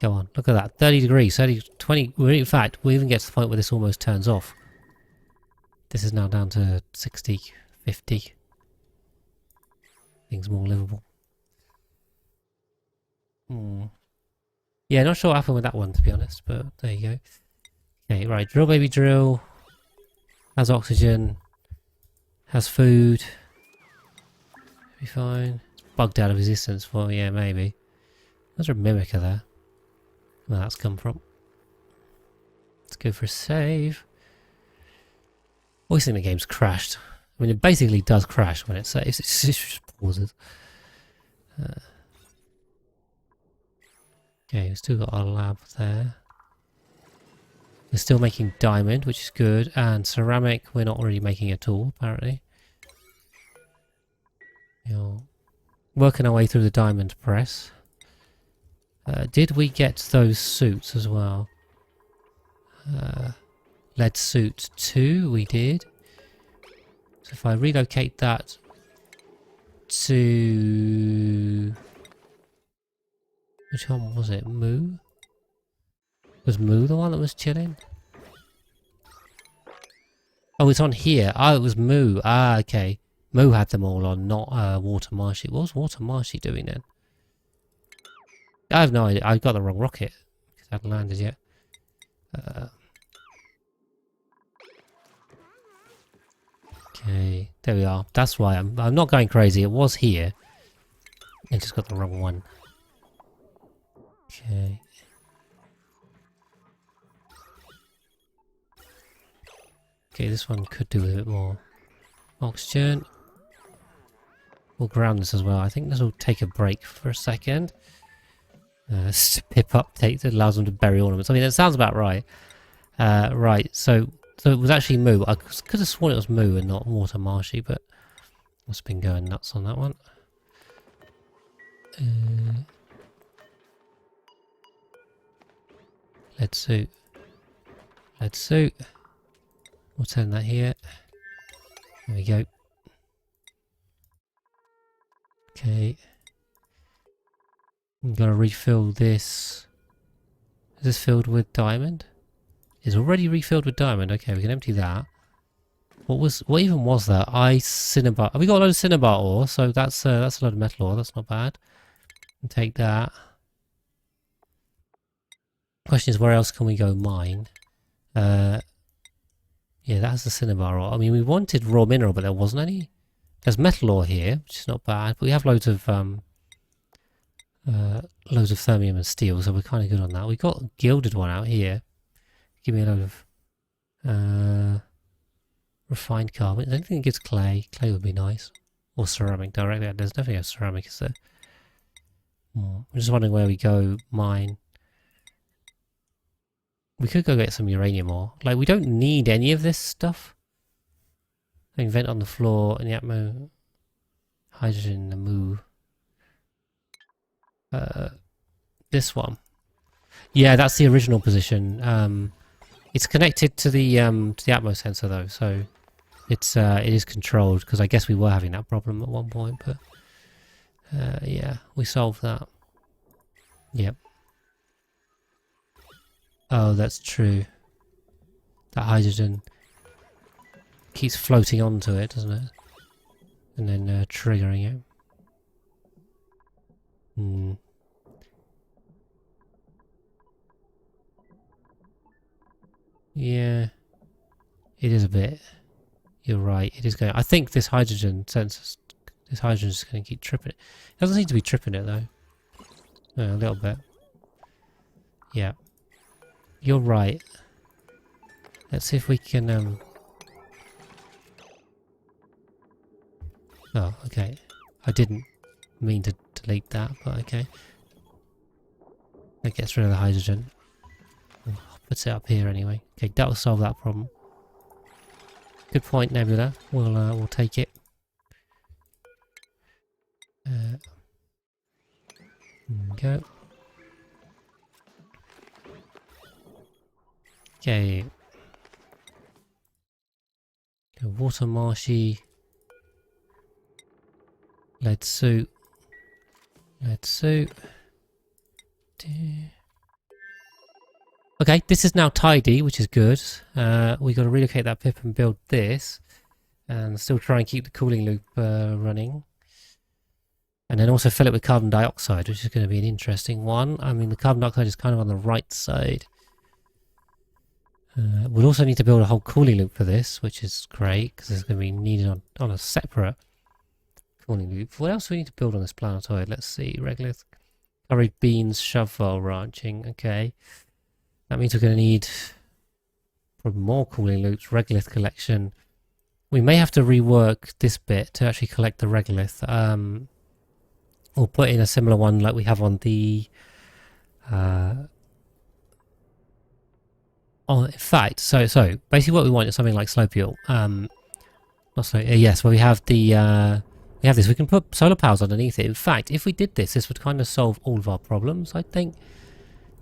Go on, look at that. 30 degrees, 30, 20. In fact, we even get to the point where this almost turns off. This is now down to 60, 50. Things more livable. Yeah, not sure what happened with that one, to be honest, but there you go. Okay, right. Drill, baby, drill. Has oxygen. Has food. Be fine. It's bugged out of existence. Well, yeah, maybe. There's a mimicker there. Where that's come from. Let's go for a save. Always think the game's crashed. I mean, it basically does crash when it saves. It just pauses. Okay, we've still got our lab there. We're still making diamond, which is good. And ceramic, we're not really making at all, apparently. Working our way through the diamond press. Did we get those suits as well? Lead suit 2, we did. So if I relocate that to... Which one was it? Moo? Was Moo the one that was chilling? Oh, it's on here. Oh, it was Moo. Ah, okay. Moo had them all on, not Water Marshy. What was Water Marshy doing then? I have no idea. I got the wrong rocket because I hadn't landed yet. Okay, there we are. That's why I'm not going crazy. It was here. I just got the wrong one. Okay. Okay, this one could do with a bit more oxygen. We'll ground this as well. I think this will take a break for a second. Pip update that allows them to bury ornaments. I mean, that sounds about right. Right, so it was actually Moo. I could have sworn it was Moo and not Water Marshy, but must have been going nuts on that one. Lead suit. Lead suit. We'll turn that here. There we go. Okay. I'm gonna refill this. Is this filled with diamond? is already refilled with diamond. Okay, we can empty that. What even was that? Cinnabar. We got a load of cinnabar ore, so that's a load of metal ore. That's not bad. And take that. Question is, where else can we go mine? Yeah, that's the cinnabar ore. I mean, we wanted raw mineral, but there wasn't any. There's metal ore here, which is not bad. But we have loads of thermium and steel, so we're kind of good on that. We got a gilded one out here. Give me a load of refined carbon. Anything that gives clay. Clay would be nice. Or ceramic directly. There's definitely a ceramic, is there? I'm just wondering where we go mine. We could go get some uranium ore. Like, we don't need any of this stuff. I mean, vent on the floor in the atmo. Hydrogen in the moo. This one. Yeah, that's the original position. It's connected to the atmo sensor though, so it is controlled, because I guess we were having that problem at one point, but yeah, we solved that. Yep. Oh, that's true. That hydrogen keeps floating onto it, doesn't it? And then triggering it. Yeah, it is a bit. You're right. It is going. I think this hydrogen sensor, this hydrogen is going to keep tripping it. It doesn't seem to be tripping it though. No, a little bit. Yeah, you're right. Let's see if we can. Oh, okay. I didn't mean to delete that, but okay. That gets rid of the hydrogen. Puts it up here anyway. Okay, that will solve that problem. Good point, Nebula. We'll take it. There we go. Okay. Go water marshy. Lead suit. Lead suit. Okay, this is now tidy, which is good. We got to relocate that pip and build this, and still try and keep the cooling loop running. And then also fill it with carbon dioxide, which is going to be an interesting one. I mean, the carbon dioxide is kind of on the right side. We'll also need to build a whole cooling loop for this, which is great, because it's going to be needed on a separate cooling loop. What else do we need to build on this planetoid? Let's see. Regalith, curried beans, shovel ranching. Okay. That means we're going to need probably more cooling loops, Regalith collection. We may have to rework this bit to actually collect the Regalith. We'll put in a similar one like we have on the... in fact, so basically what we want is something like Slopial. Yes, where we have the... we have this. We can put solar panels underneath it. In fact, if we did this, this would kind of solve all of our problems, I think.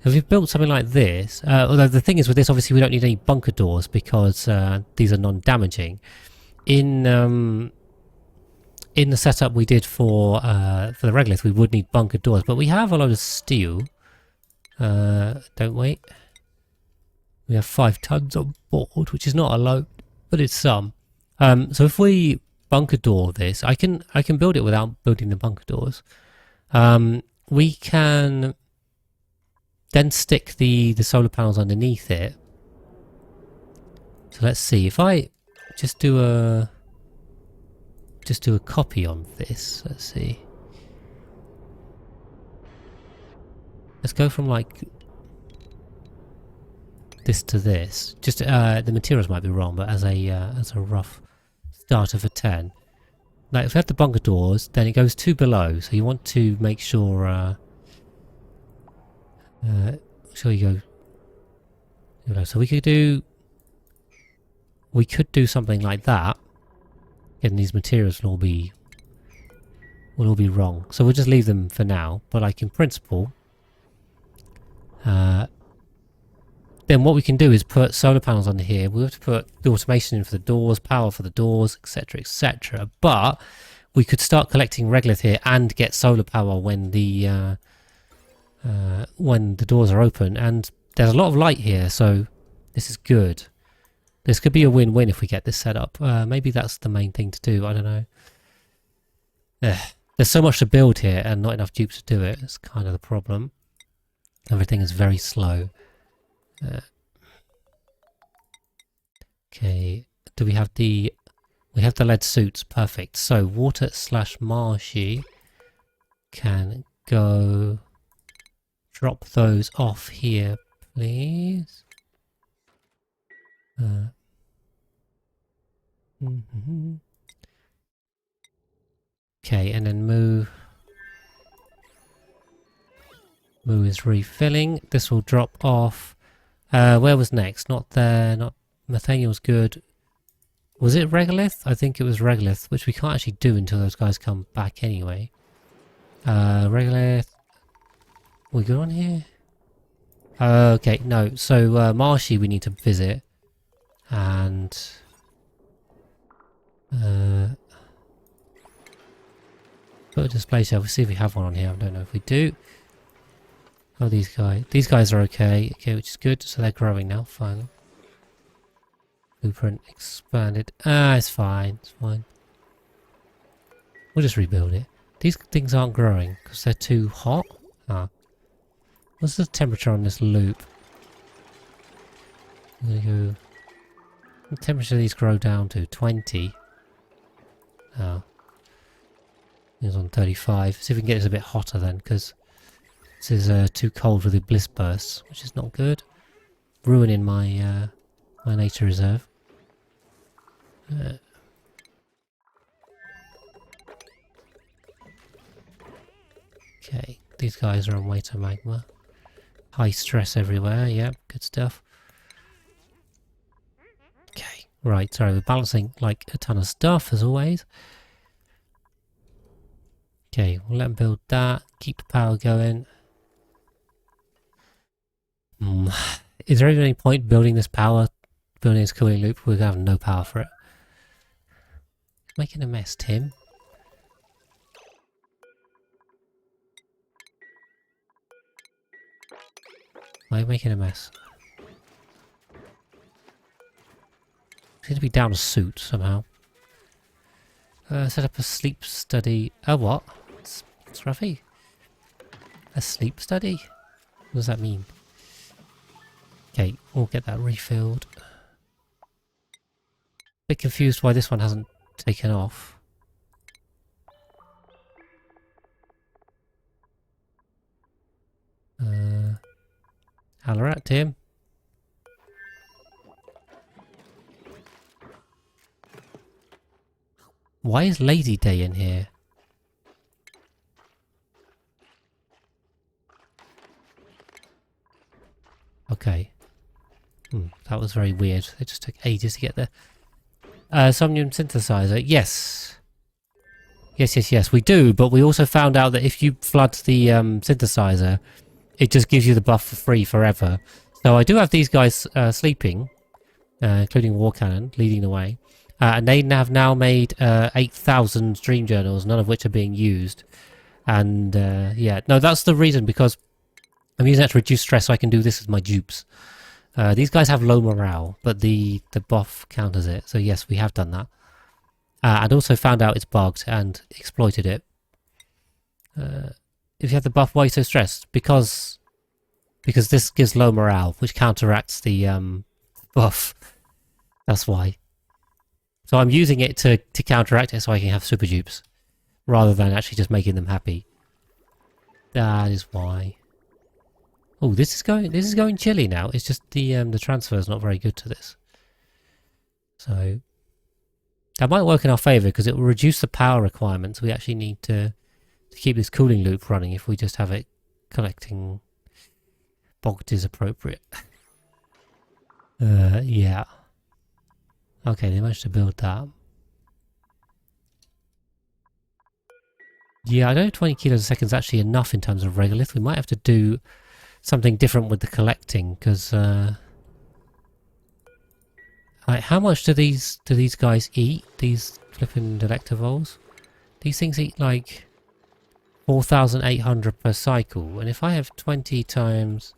If we've built something like this, although the thing is with this, obviously we don't need any bunker doors because these are non-damaging. In the setup we did for the Regalith, we would need bunker doors, but we have a lot of steel, don't we? We have 5 tons on board, which is not a lot, but it's some. So if we bunker door this, I can build it without building the bunker doors. We can then stick the solar panels underneath it. So let's see, if I just do a copy on this, let's see. Let's go from like this to this. Just the materials might be wrong, but as a rough starter for 10. Now if we have the bunker doors, then it goes 2 below, so you want to make sure you go. So we could do something like that. And these materials will all be wrong. So we'll just leave them for now. But like in principle, then what we can do is put solar panels under here. We have to put the automation in for the doors, power for the doors, etc., etc. But we could start collecting Regalith here and get solar power when the doors are open. And there's a lot of light here, so This is good. This could be a win-win if we get this set up. Maybe that's the main thing to do. I don't know. There's so much to build here and not enough dupes to do it. It's kind of the problem. Everything is very slow. Okay. Do we have the... We have the lead suits. Perfect. So water / marshy can go... Drop those off here, please. Okay, and then Moo is refilling. This will drop off. Where was next? Not there. Not Nathaniel's good. Was it Regalith? I think it was Regalith, which we can't actually do until those guys come back anyway. Regalith. We good on here? Okay, no. So Marshy we need to visit. And put a display shelf. We'll see if we have one on here. I don't know if we do. Oh, these guys are okay. Okay, which is good. So they're growing now, finally. Blueprint expanded. It's fine. It's fine. We'll just rebuild it. These things aren't growing because they're too hot. What's the temperature on this loop? I'm gonna go... What temperature do these grow down to? 20. Oh. It's on 35. See if we can get this a bit hotter then, because this is too cold for the bliss bursts, which is not good. Ruining my my nature reserve. Okay, these guys are on way to magma. High stress everywhere, yep, good stuff. Okay, right, sorry, we're balancing like a ton of stuff as always. Okay, we'll let them build that, keep the power going. Is there even any point building this cooling loop? We're gonna have no power for it. Making a mess, Tim. Why are you making a mess? Seems to be down a suit somehow. Set up a sleep study. Oh, what? It's Ruffy. A sleep study? What does that mean? Okay, we'll get that refilled. Bit confused why this one hasn't taken off. Holler at Tim. Why is Lady Day in here? Okay. That was very weird. It just took ages to get there. Somnium synthesizer. Yes. Yes, we do, but we also found out that if you flood the synthesizer, it just gives you the buff for free forever. So I do have these guys sleeping, including War Cannon, leading the way. And they have now made 8,000 dream journals, none of which are being used. And yeah, no, that's the reason, because I'm using that to reduce stress so I can do this with my dupes. These guys have low morale, but the buff counters it. So yes, we have done that. And also found out it's bugged and exploited it. If you have the buff, why are you so stressed? Because this gives low morale, which counteracts the buff. That's why. So I'm using it to counteract it so I can have super dupes, rather than actually just making them happy. That is why. Oh, this is going chilly now. It's just the transfer is not very good to this. So that might work in our favour because it will reduce the power requirements. We actually need to keep this cooling loop running. If we just have it collecting bogged is appropriate. Yeah. Okay, they managed to build that. Yeah, I know 20 kilos a second is actually enough in terms of Regalith. We might have to do something different with the collecting, because like, how much do these guys eat? These flipping Delectavoles? These things eat like 4,800 per cycle, and if I have 20 times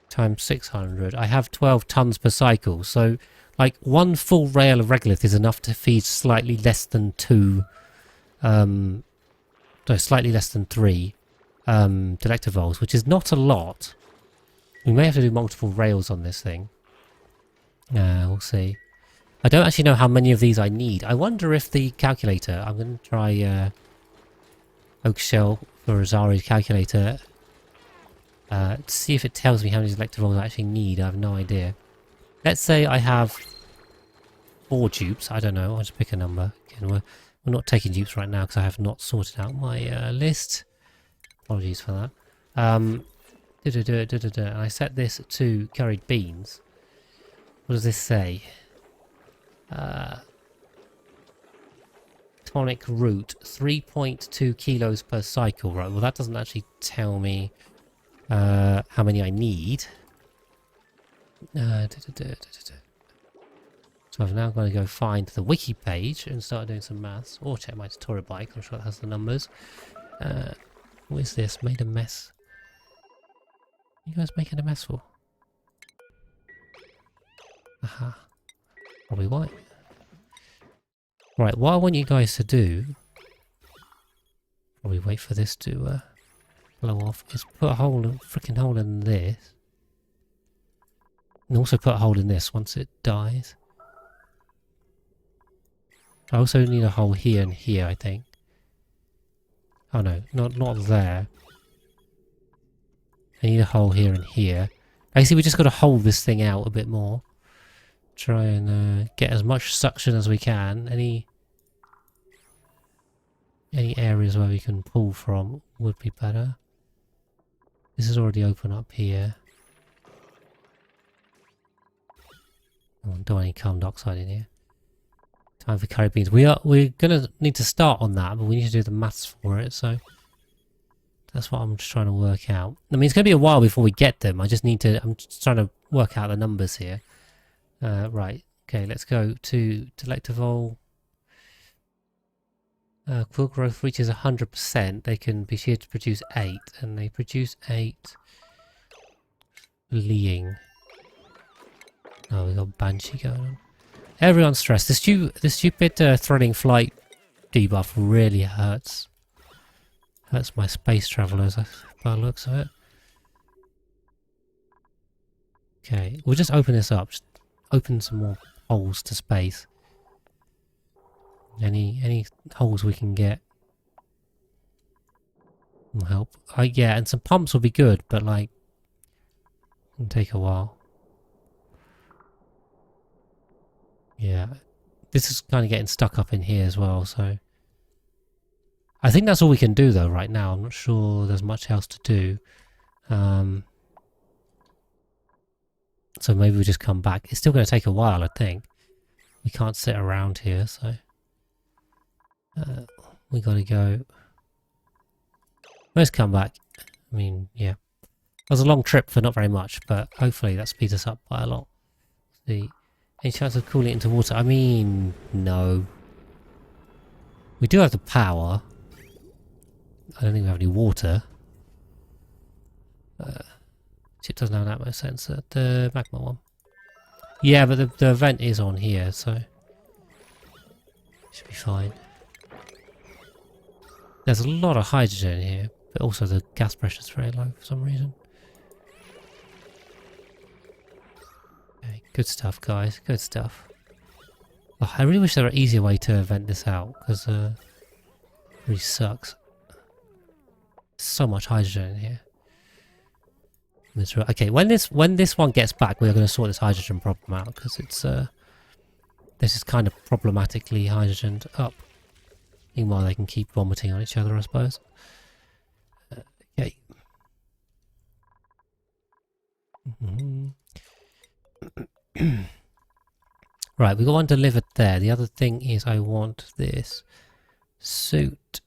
times 600. I have 12 tons per cycle. So, like, one full rail of Regalith is enough to feed slightly less than slightly less than 3 Delectavoles, which is not a lot. We may have to do multiple rails on this thing. We'll see. I don't actually know how many of these I need. I wonder if the calculator... I'm going to try Oak Shell for Rosari's calculator to see if it tells me how many Delectavoles I actually need. I have no idea. Let's say I have 4 dupes. I don't know. I'll just pick a number. Again, we're not taking dupes right now because I have not sorted out my list. Apologies for that. And I set this to curried beans. What does this say? Tonic root, 3.2 kilos per cycle. Right, well that doesn't actually tell me how many I need. So I've now got to go find the wiki page and start doing some maths, or check my tutorial bike. I'm sure it has the numbers. What is this? Made a mess. What are you guys making a mess for? Aha. Probably white. Right, what I want you guys to do, probably wait for this to blow off, is put a freaking hole in this. And also put a hole in this once it dies. I also need a hole here and here, I think. Oh no, not there. I need a hole here and here. Basically, we just got to hold this thing out a bit more. Try and get as much suction as we can. Any areas where we can pull from would be better. This is already open up here. I don't want any carbon dioxide in here. Time for curry beans. We're gonna need to start on that, but we need to do the maths for it. So that's what I'm just trying to work out. I mean, it's gonna be a while before we get them. I'm just trying to work out the numbers here. Right. Okay. Let's go to Delectavole. Quill growth reaches 100%. They can be sheared to produce 8, and they produce 8. Fleeing. Oh, we got Banshee going on. Everyone's stressed. The stupid threading flight debuff really hurts. Hurts my space travelers by the looks of it. Okay, we'll just open this up. Just open some more holes to space. Any holes we can get will help. Yeah, and some pumps will be good, but like it'll take a while. Yeah, this is kind of getting stuck up in here as well, so I think that's all we can do though right now. I'm not sure there's much else to do. So maybe we'll just come back. It's still going to take a while, I think. We can't sit around here, so we got to go. Let's come back. I mean, yeah. It was a long trip for not very much, but hopefully that speeds us up by a lot. See, any chance of cooling it into water? I mean, no. We do have the power. I don't think we have any water. Chip doesn't have an atmo sensor. The magma one. Yeah, but the vent is on here, so should be fine. There's a lot of hydrogen here, but also the gas pressure is very low for some reason. Okay, good stuff, guys. Good stuff. Oh, I really wish there were an easier way to vent this out, because it really sucks. So much hydrogen in here. Okay, when this one gets back, we're going to sort this hydrogen problem out, because it's this is kind of problematically hydrogened up. Meanwhile, they can keep vomiting on each other, I suppose. Okay. Right, we got one delivered there. The other thing is I want this suit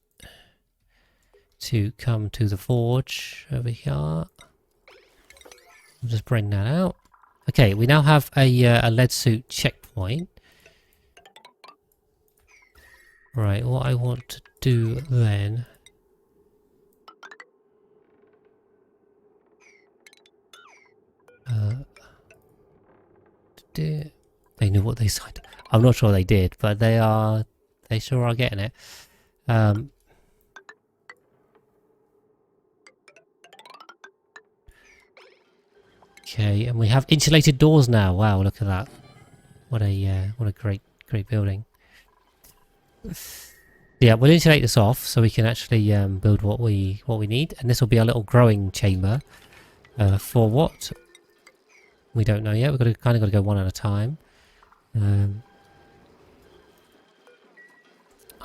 to come to the forge over here. I'll just bring that out. Okay, we now have a lead suit checkpoint. Right, what I want to do then... They knew what they signed. I'm not sure they did, but they sure are getting it. Okay, and we have insulated doors now. Wow, look at that. What a great building. Yeah, we'll insulate this off so we can actually build what we need, and this will be our little growing chamber. For what? We don't know yet. We've got to got to go one at a time.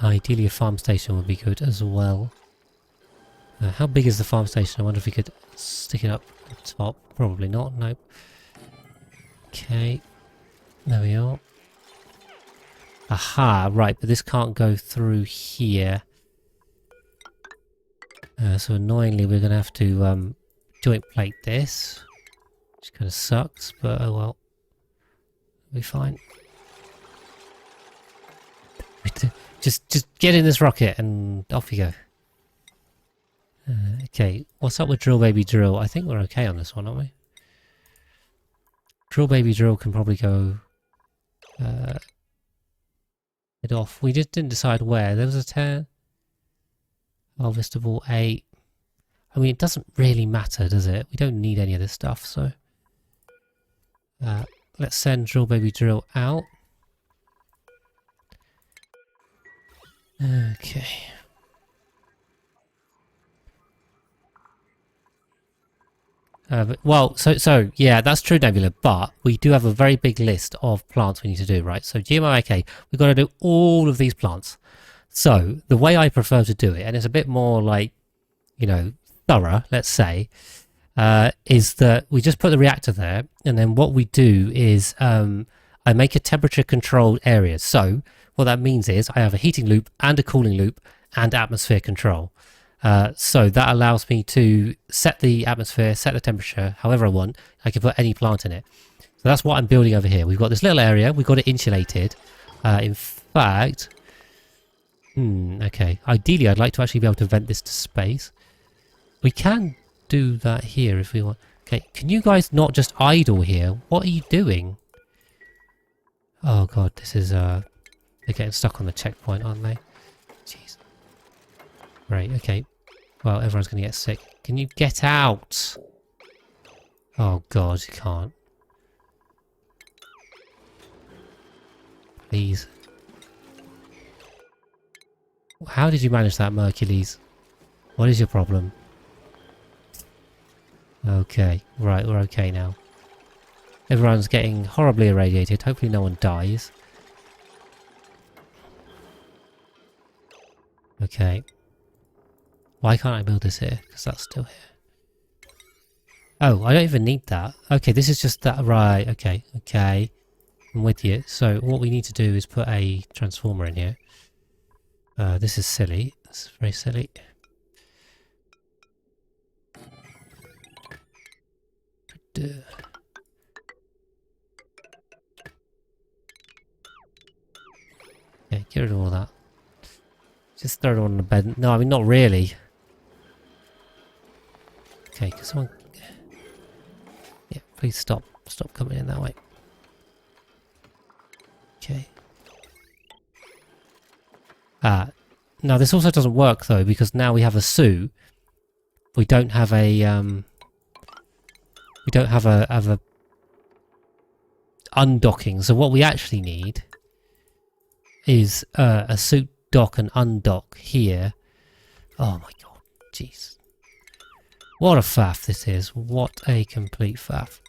Ideally, a farm station would be good as well. How big is the farm station? I wonder if we could stick it up the top. Probably not. Nope. Okay. There we are. Aha, right, but this can't go through here. So annoyingly, we're going to have to joint plate this. Which kind of sucks, but oh well. We'll be fine. Just get in this rocket and off you go. Okay, what's up with Drill Baby Drill? I think we're okay on this one, aren't we? Drill Baby Drill can probably go it off. We just didn't decide where. There was a 10. Harvestable 8. I mean, it doesn't really matter, does it? We don't need any of this stuff, so let's send Drill Baby Drill out. Okay. Well, so yeah, that's true, Nebula, but we do have a very big list of plants we need to do, right? So GMO AK, we've got to do all of these plants. So the way I prefer to do it, and it's a bit more like, you know, thorough, let's say, is that we just put the reactor there, and then what we do is I make a temperature controlled area. So what that means is I have a heating loop and a cooling loop and atmosphere control. So that allows me to set the atmosphere, set the temperature, however I want. I can put any plant in it. So that's what I'm building over here. We've got this little area. We've got it insulated. In fact, okay. Ideally, I'd like to actually be able to vent this to space. We can do that here if we want. Okay, can you guys not just idle here? What are you doing? Oh god, this is they're getting stuck on the checkpoint, aren't they? Jeez. Right, okay. Well, everyone's going to get sick. Can you get out? Oh god, you can't. Please. How did you manage that, Mercules? What is your problem? Okay, right, we're okay now. Everyone's getting horribly irradiated. Hopefully no one dies. Okay. Why can't I build this here? Because that's still here. Oh, I don't even need that. Okay, this is just that. Right, okay, okay. I'm with you. So what we need to do is put a transformer in here. This is silly. This is very silly. Okay, get rid of all that. Just throw it on the bed. No, I mean, not really. Okay, can someone... Yeah, please stop. Stop coming in that way. Okay. Now this also doesn't work though, because now we have a suit. We don't have a, we don't have a undocking. So what we actually need is a suit dock and undock here. Oh my god, jeez. What a faff this is. What a complete faff.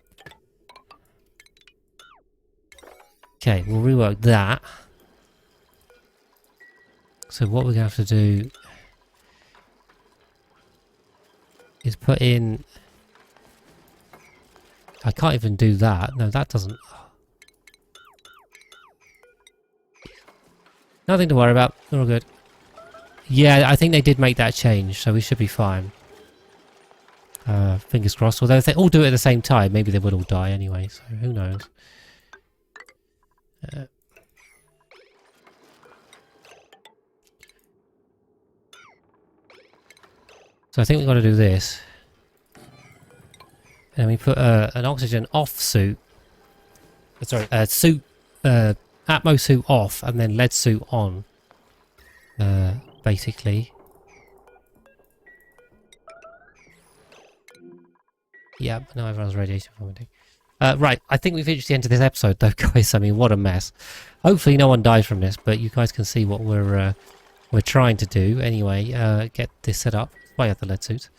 Okay, we'll rework that. So what we're going to have to do is put in... I can't even do that. No, that doesn't... Nothing to worry about. We're all good. Yeah, I think they did make that change, so we should be fine. Fingers crossed. Although if they all do it at the same time, maybe they would all die anyway, so who knows. So I think we've got to do this. And we put an oxygen off suit Sorry, suit, Atmo suit off, and then lead suit on. Basically. Yeah, but now everyone's radiation vomiting. Right, I think we've reached the end of this episode, though, guys. I mean, what a mess. Hopefully, no one dies from this, but you guys can see what we're trying to do. Anyway, get this set up. Why have the lead suits?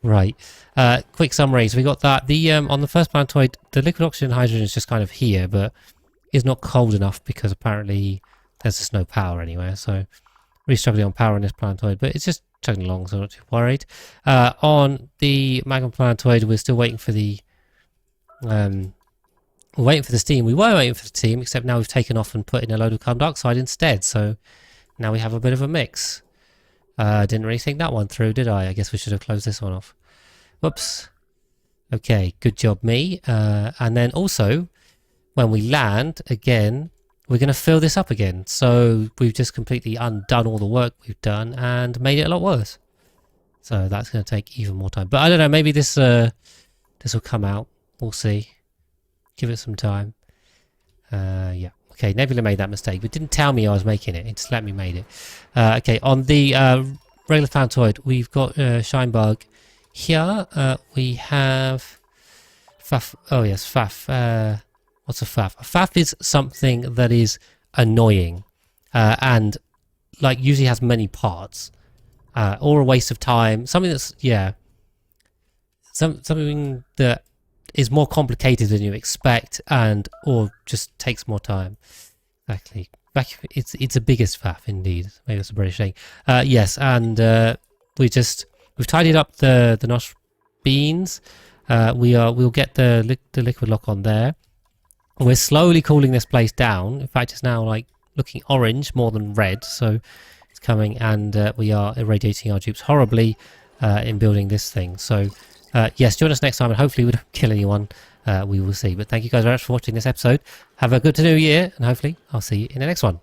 Right. Quick summary. So we got that. The on the first planetoid, the liquid oxygen and hydrogen is just kind of here, but is not cold enough because apparently there's just no power anywhere. So really struggling on power on this planetoid, but it's just chugging along, so I'm not too worried. On the magma planetoid, we're still waiting for the we're waiting for the steam. We were waiting for the steam, except now we've taken off and put in a load of carbon dioxide instead. So now we have a bit of a mix. Didn't really think that one through, did I? I guess we should have closed this one off. Whoops. Okay, good job, me. And then also, when we land again, we're going to fill this up again. So we've just completely undone all the work we've done and made it a lot worse. So that's going to take even more time. But I don't know, maybe this this will come out. We'll see. Give it some time. Yeah. Okay, Nebula made that mistake, but didn't tell me I was making it. It just let me made it. Okay, on the regular planetoid, we've got Shinebug. Here we have Faf. Oh yes, Faf. What's a Faf? A Faf is something that is annoying and like usually has many parts, or a waste of time. Something that's something that is more complicated than you expect, and or just takes more time. Exactly. It's a biggest faff indeed. Maybe that's a British thing. Yes, and we've tidied up the nosh beans. We'll get the liquid lock on there. We're slowly cooling this place down. In fact, it's now like looking orange more than red, so it's coming, and we are irradiating our dupes horribly in building this thing. So yes, join us next time, and hopefully we don't kill anyone. We will see. But thank you guys very much for watching this episode. Have a good new year, and hopefully I'll see you in the next one.